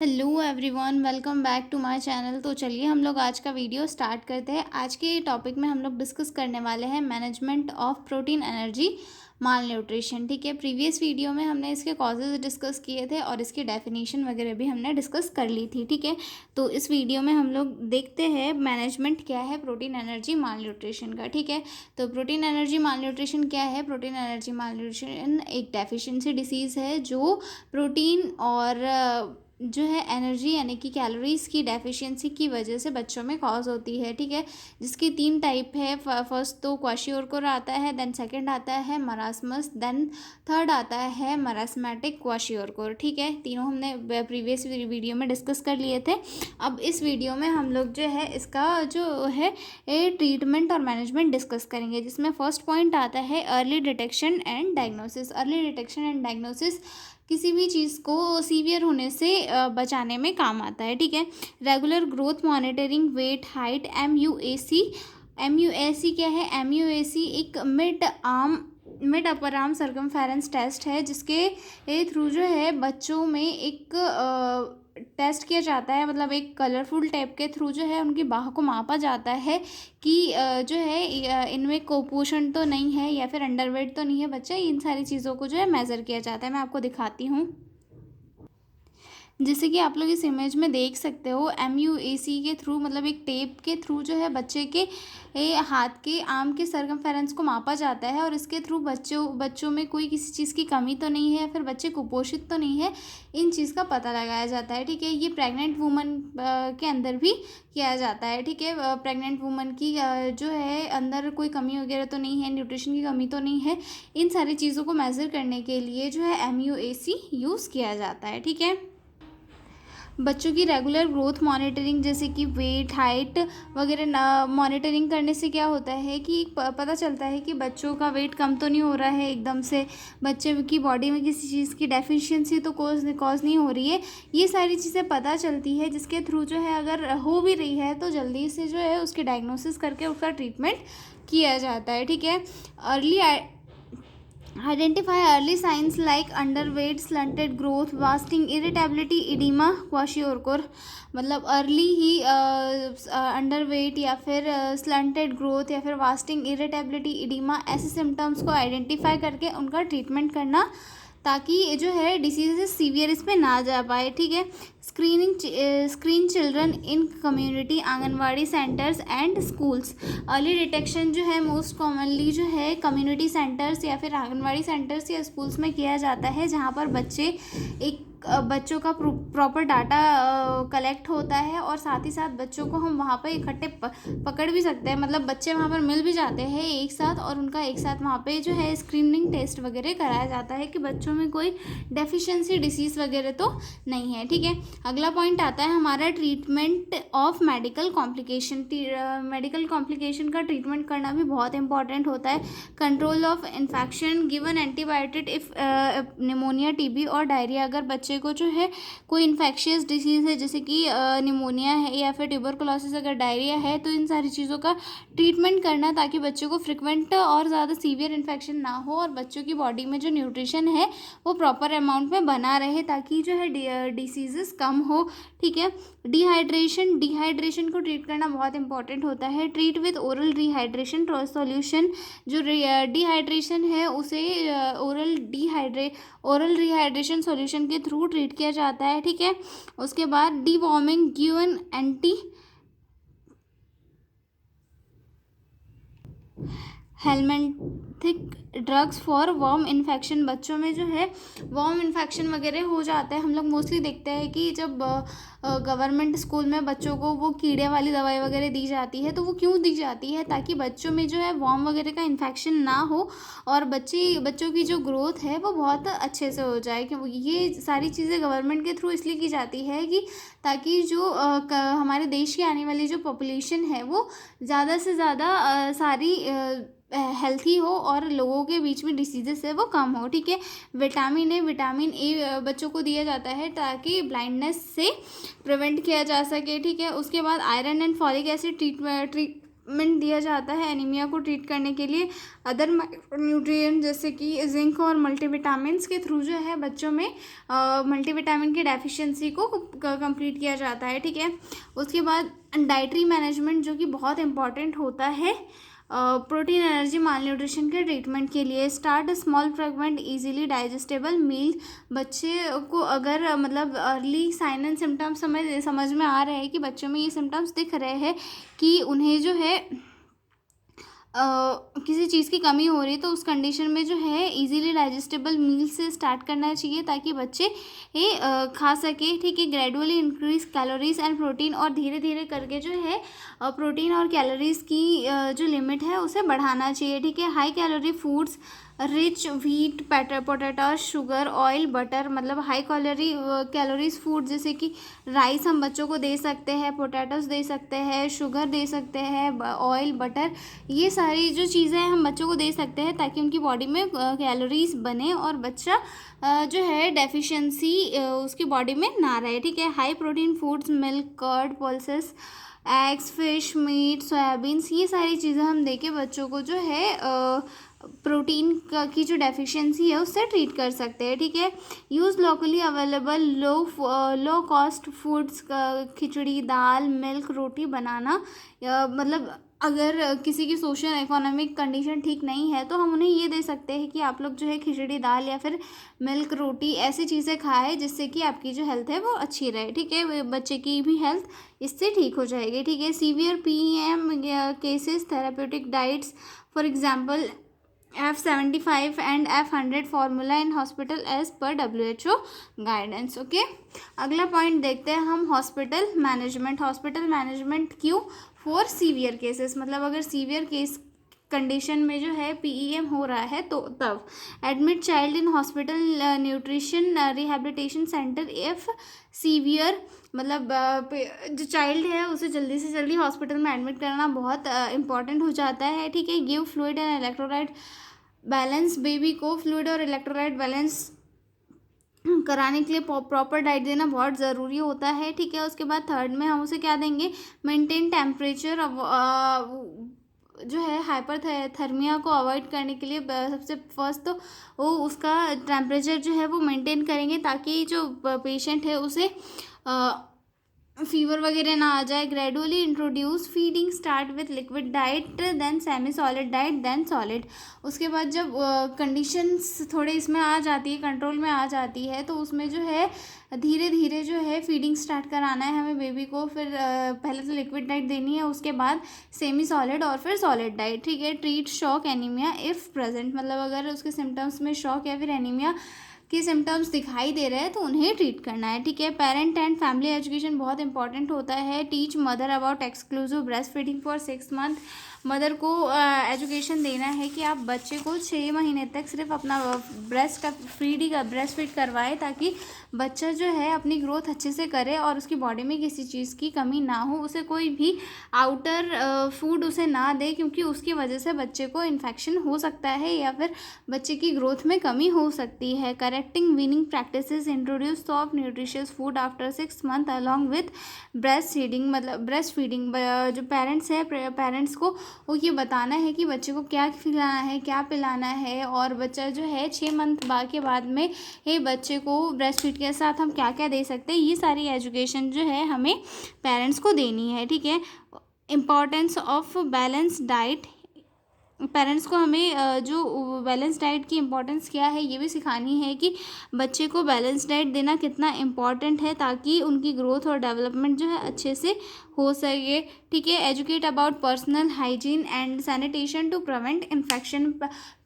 Hello everyone, welcome back to my channel. तो चलिए हम लोग आज का वीडियो स्टार्ट करते हैं। आज के टॉपिक में हम लोग डिस्कस करने वाले हैं management of protein energy mall nutrition. ठीक है, प्रीवियस वीडियो में हमने इसके कॉजेज डिस्कस किए थे और इसकी डेफिनेशन वगैरह भी हमने डिस्कस कर ली थी। ठीक है, तो इस वीडियो में हम लोग देखते हैं मैनेजमेंट क्या है प्रोटीन एनर्जी माल न्यूट्रिशन का। ठीक है, तो प्रोटीन एनर्जी माल न्यूट्रिशन क्या है? प्रोटीन एनर्जी माल न्यूट्रिशन एक डेफिशिएंसी डिसीज़ है जो प्रोटीन और जो है एनर्जी यानी कि कैलोरीज़ की डेफिशिएंसी की वजह से बच्चों में कॉज होती है। ठीक है, जिसकी 3 टाइप है। फर्स्ट तो क्वाशियोरकोर आता है, देन सेकंड आता है मरास्मस, देन थर्ड आता है मरास्मेटिक क्वाशियोरकोर। ठीक है, तीनों हमने प्रीवियस वीडियो में डिस्कस कर लिए थे। अब इस वीडियो में हम लोग जो है इसका जो है ट्रीटमेंट और मैनेजमेंट डिस्कस करेंगे, जिसमें फर्स्ट पॉइंट आता है early detection and diagnosis. Early detection and diagnosis किसी भी चीज़ को सीवियर होने से बचाने में काम आता है। ठीक है, regular growth monitoring, weight, height, MUAC। MUAC क्या है? MUAC एक mid upper arm circumference test है, जिसके थ्रू जो है बच्चों में एक टेस्ट किया जाता है, मतलब एक कलरफुल टैप के थ्रू जो है उनकी बाह को मापा जाता है कि जो है इनमें कुपोषण तो नहीं है या फिर अंडरवेट तो नहीं है बच्चा। इन सारी चीज़ों को जो है मेज़र किया जाता है। मैं आपको दिखाती हूँ, जैसे कि आप लोग इस इमेज में देख सकते हो। MUAC के थ्रू, मतलब एक टेप के थ्रू जो है बच्चे के हाथ के आर्म के सर्कमफेरेंस को मापा जाता है और इसके थ्रू बच्चों में कोई किसी चीज़ की कमी तो नहीं है या फिर बच्चे कुपोषित तो नहीं है, इन चीज़ का पता लगाया जाता है। ठीक है, ये प्रेग्नेंट वुमन के अंदर भी किया जाता है। ठीक है, प्रेग्नेंट वुमन की जो है अंदर कोई कमी वगैरह तो नहीं है, न्यूट्रिशन की कमी तो नहीं है, इन सारी चीज़ों को मेज़र करने के लिए जो है MUAC यूज़ किया जाता है। ठीक है, बच्चों की रेगुलर ग्रोथ मॉनिटरिंग, जैसे कि वेट, हाइट वगैरह मॉनिटरिंग करने से क्या होता है कि पता चलता है कि बच्चों का वेट कम तो नहीं हो रहा है एकदम से, बच्चे की बॉडी में किसी चीज़ की डेफिशिएंसी तो कॉज नहीं हो रही है। ये सारी चीज़ें पता चलती है, जिसके थ्रू जो है अगर हो भी रही है तो जल्दी से जो है उसकी डायग्नोसिस करके उसका ट्रीटमेंट किया जाता है। ठीक है, early identify early science like underweight, slanted growth, wasting, irritability, oedema, kwashiorkor. मतलब अर्ली ही अंडरवेट या फिर स्लंटेड ग्रोथ या फिर वास्टिंग, इरिटेबिलिटी, इडीमा ऐसे सिम्टम्स को आइडेंटिफाई करके उनका ट्रीटमेंट करना, ताकि जो है डिसीज सीवियर इस पे ना जा पाए। ठीक है, screen children in community, anganwadi centres and schools. Early detection जो है मोस्ट कॉमनली जो है कम्युनिटी सेंटर्स या फिर आंगनवाड़ी सेंटर्स या स्कूल्स में किया जाता है, जहाँ पर बच्चों का प्रॉपर डाटा कलेक्ट होता है और साथ ही साथ बच्चों को हम वहाँ पर इकट्ठे पकड़ भी सकते हैं। मतलब बच्चे वहाँ पर मिल भी जाते हैं एक साथ और उनका एक साथ वहाँ पे जो है स्क्रीनिंग टेस्ट वगैरह कराया जाता है कि बच्चों में कोई डेफिशिएंसी डिसीज़ वगैरह तो नहीं है। ठीक है, अगला पॉइंट आता है हमारा treatment of medical complication. Medical complication का ट्रीटमेंट करना भी बहुत इंपॉर्टेंट होता है। Control of infection, given antibiotic if pneumonia, TB और डायरिया। अगर बच्चे को जो है कोई इन्फेक्शियस डिसीज़ है, जैसे कि निमोनिया है या फिर ट्यूबरकुलोसिस, अगर डायरिया है, तो इन सारी चीज़ों का ट्रीटमेंट करना, ताकि बच्चों को फ्रिक्वेंट और ज़्यादा सीवियर इन्फेक्शन ना हो और बच्चों की बॉडी में जो न्यूट्रिशन है वो प्रॉपर अमाउंट में बना रहे, ताकि जो है डिसीजेस कम हो। ठीक है, डिहाइड्रेशन को ट्रीट करना बहुत इंपॉर्टेंट होता है। Treat with oral rehydration solution. जो डिहाइड्रेशन है उसे ओरल रिहाइड्रेशन सॉल्यूशन के थ्रू ट्रीट किया जाता है। ठीक है, उसके बाद deworming, given anti helminthic drugs for worm infection. बच्चों में जो है वर्म इन्फेक्शन वगैरह हो जाता है। हम लोग मोस्टली देखते हैं कि जब गवर्नमेंट स्कूल में बच्चों को वो कीड़े वाली दवाई वगैरह दी जाती है, तो वो क्यों दी जाती है? ताकि बच्चों में जो है वर्म वगैरह का इन्फेक्शन ना हो और बच्चों की जो ग्रोथ है वो बहुत अच्छे से हो जाए। क्योंकि ये सारी चीज़ें गवर्नमेंट के थ्रू इसलिए की जाती है कि ताकि जो हमारे देश की आने वाली जो पॉपुलेशन है वो ज़्यादा से ज़्यादा सारी हेल्थी हो और लोगों के बीच में डिसीजेस है वो कम हो। ठीक है, विटामिन ए बच्चों को दिया जाता है ताकि ब्लाइंडनेस से प्रिवेंट किया जा सके। ठीक है, उसके बाद iron and folic acid supplement दिया जाता है एनीमिया को ट्रीट करने के लिए। अदर न्यूट्रिएंट जैसे कि जिंक और मल्टीविटामिन्स के थ्रू जो है बच्चों में मल्टीविटामिन की डेफिशिएंसी को कंप्लीट किया जाता है, ठीक है। उसके बाद डाइटरी मैनेजमेंट जो कि बहुत इंपॉर्टेंट होता है प्रोटीन एनर्जी माल न्यूट्रिशन के ट्रीटमेंट के लिए। Start small fragment easily digestible meal. बच्चे को अगर मतलब अर्ली साइन एंड सिम्टम्स समझ में आ रहे हैं कि बच्चों में ये सिम्टम्स दिख रहे हैं कि उन्हें जो है किसी चीज़ की कमी हो रही है, तो उस कंडीशन में जो है इजीली डाइजेस्टेबल मील से स्टार्ट करना चाहिए ताकि बच्चे ये खा सके, ठीक है। Gradually increase calories and protein, और धीरे धीरे करके जो है प्रोटीन और कैलोरीज की जो लिमिट है उसे बढ़ाना चाहिए, ठीक है। High calorie foods rich wheat potato sugar oil butter, मतलब हाई कैलोरीज फूड जैसे कि राइस हम बच्चों को दे सकते हैं, पोटैटोस दे सकते हैं, शुगर दे सकते हैं, ऑयल बटर, ये सारी जो चीज़ें हम बच्चों को दे सकते हैं ताकि उनकी बॉडी में कैलोरीज बने और बच्चा जो है डेफिशिएंसी उसकी बॉडी में ना रहे, ठीक है। High protein foods milk curd pulses eggs fish meat soybeans, ये सारी चीज़ें हम देके बच्चों को जो है प्रोटीन की जो डेफिशिएंसी है उससे ट्रीट कर सकते हैं, ठीक है। Use locally available low cost foods, khichdi dal milk roti banana, मतलब अगर किसी की सोशल इकोनॉमिक कंडीशन ठीक नहीं है तो हम उन्हें ये दे सकते हैं कि आप लोग जो है खिचड़ी दाल या फिर मिल्क रोटी ऐसी चीज़ें खाएं जिससे कि आपकी जो हेल्थ है वो अच्छी रहे, ठीक है। बच्चे की भी हेल्थ इससे ठीक हो जाएगी, ठीक है। Severe PM cases therapeutic diets for example F75 and F100 formula in hospital as per WHO guidance, okay. अगला पॉइंट देखते हैं हम हॉस्पिटल मैनेजमेंट क्यों फॉर सीवियर केसेस, मतलब अगर सीवियर केस कंडीशन में जो है पीईएम हो रहा है तो तब admit child in hospital nutrition rehabilitation centre if severe, मतलब जो चाइल्ड है उसे जल्दी से जल्दी हॉस्पिटल में एडमिट करना बहुत इंपॉर्टेंट हो जाता है, ठीक है। Give fluid and electrolyte balance, baby को फ्लूइड और इलेक्ट्रोलाइट बैलेंस कराने के लिए प्रॉपर डाइट देना बहुत ज़रूरी होता है, ठीक है। उसके बाद थर्ड में हम उसे क्या देंगे, मेंटेन टेम्परेचर, जो है हाइपरथर्मिया को अवॉइड करने के लिए सबसे फर्स्ट तो वो उसका टेम्परेचर जो है वो मेंटेन करेंगे ताकि जो पेशेंट है उसे फीवर वगैरह ना आ जाए। Gradually introduce feeding start with liquid diet then semi solid diet then solid. उसके बाद जब कंडीशंस थोड़े इसमें आ जाती है, कंट्रोल में आ जाती है, तो उसमें जो है धीरे धीरे जो है फीडिंग स्टार्ट कराना है हमें बेबी को। फिर पहले तो लिक्विड डाइट देनी है, उसके बाद सेमी सॉलिड और फिर सॉलिड डाइट, ठीक है। Treat shock anaemia if present, मतलब अगर उसके सिम्टम्स में शॉक या फिर एनीमिया के सिम्टम्स दिखाई दे रहे हैं तो उन्हें ट्रीट करना है, ठीक है। पेरेंट एंड फैमिली एजुकेशन बहुत इंपॉर्टेंट होता है। Teach mother about exclusive breast feeding for 6 month, mother को एजुकेशन देना है कि आप बच्चे को 6 महीने तक सिर्फ अपना ब्रेस्ट फीड करवाए ताकि बच्चा जो है अपनी ग्रोथ अच्छे से करे और उसकी बॉडी में किसी चीज़ की कमी ना हो, उसे कोई भी आउटर फूड उसे ना दे क्योंकि उसकी वजह से बच्चे को इन्फेक्शन हो सकता है या फिर बच्चे की ग्रोथ में कमी हो सकती है। Correcting weaning practices, introduce soft nutritious food after 6 month along with breast feeding, मतलब ब्रेस्ट फीडिंग जो पेरेंट्स है पेरेंट्स को वो ये बताना है कि बच्चे को क्या खिलाना है क्या पिलाना है, और बच्चा जो है 6 मंथ के बाद में ये बच्चे को ब्रेस्ट फीड के साथ हम क्या क्या दे सकते हैं, ये सारी एजुकेशन जो है हमें पेरेंट्स को देनी है, ठीक है। Importance of balance diet, parents को हमें जो बैलेंस डाइट की इम्पोर्टेंस क्या है ये भी सिखानी है कि बच्चे को बैलेंस डाइट देना कितना इम्पॉर्टेंट है ताकि उनकी ग्रोथ और डेवलपमेंट जो है अच्छे से हो सके, ठीक है। Educate about personal hygiene and sanitation to prevent infection,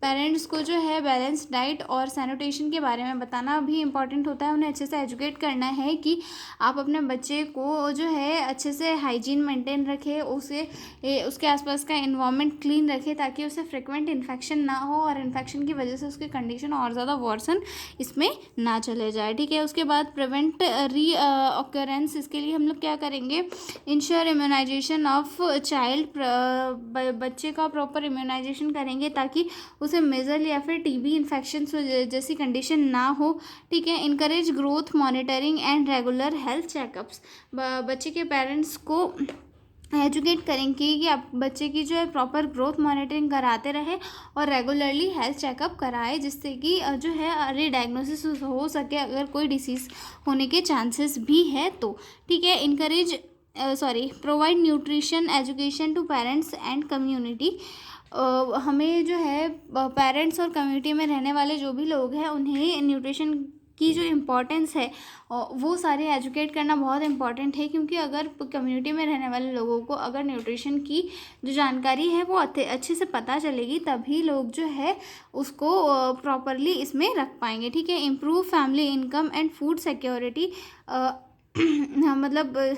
parents को जो है बैलेंस डाइट और सैनिटेशन के बारे में बताना भी इम्पॉर्टेंट होता है। उन्हें अच्छे से एजुकेट करना है कि आप अपने बच्चे को जो है अच्छे से हाइजीन मेंटेन रखें, उसके आसपास का एनवायरनमेंट क्लीन रखें ताकि उसे फ्रिक्वेंट इन्फेक्शन ना हो और इन्फेक्शन की वजह से उसकी कंडीशन और ज़्यादा वर्सन इसमें ना चले जाए, ठीक है। उसके बाद प्रिवेंट री ऑकरेंस, इसके लिए हम लोग क्या करेंगे, इंश्योर इम्यूनाइजेशन ऑफ चाइल्ड, बच्चे का प्रॉपर इम्यूनाइजेशन करेंगे ताकि उसे मेजल या फिर टीबी इन्फेक्शन जैसी कंडीशन ना हो, ठीक है। Encourage growth monitoring and regular health checkups, बच्चे के पेरेंट्स को एजुकेट करेंगे कि आप बच्चे की जो है प्रॉपर ग्रोथ मॉनिटरिंग कराते रहे और रेगुलरली हेल्थ चेकअप कराए, जिससे कि जो है अर्ली डायग्नोसिस हो सके अगर कोई डिसीज़ होने के चांसेस भी है तो। ठीक है। Encourage provide nutrition education to parents and community. हमें जो है पेरेंट्स और कम्युनिटी में रहने वाले जो भी लोग हैं उन्हें न्यूट्रिशन की जो इम्पोर्टेंस है वो सारे एजुकेट करना बहुत इम्पॉर्टेंट है, क्योंकि अगर कम्युनिटी में रहने वाले लोगों को अगर न्यूट्रिशन की जो जानकारी है वो अच्छे से पता चलेगी, तभी लोग जो है उसको प्रॉपरली इसमें रख पाएंगे। ठीक है। Improve family income and food security. मतलब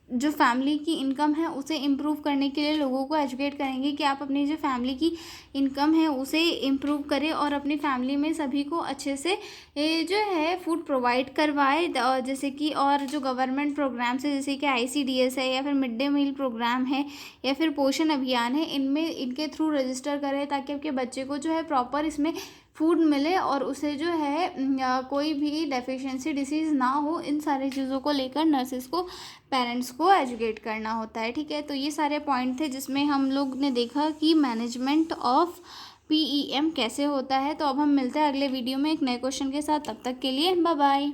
जो फैमिली की इनकम है उसे इम्प्रूव करने के लिए लोगों को एजुकेट करेंगे कि आप अपनी जो फैमिली की इनकम है उसे इम्प्रूव करें और अपनी फैमिली में सभी को अच्छे से ये जो है फूड प्रोवाइड करवाए। जैसे कि और जो गवर्नमेंट प्रोग्राम्स है जैसे कि ICDS है या फिर मिड डे मील प्रोग्राम है या फिर पोषण अभियान है, इनमें इनके थ्रू रजिस्टर करें ताकि आपके बच्चे को जो है प्रॉपर इसमें फूड मिले और उसे जो है कोई भी डेफिशिएंसी डिसीज़ ना हो। इन सारी चीज़ों को लेकर नर्सेस को पेरेंट्स को एजुकेट करना होता है। ठीक है। तो ये सारे पॉइंट थे जिसमें हम लोग ने देखा कि मैनेजमेंट ऑफ PEM कैसे होता है। तो अब हम मिलते हैं अगले वीडियो में एक नए क्वेश्चन के साथ। तब तक के लिए बाय बाय।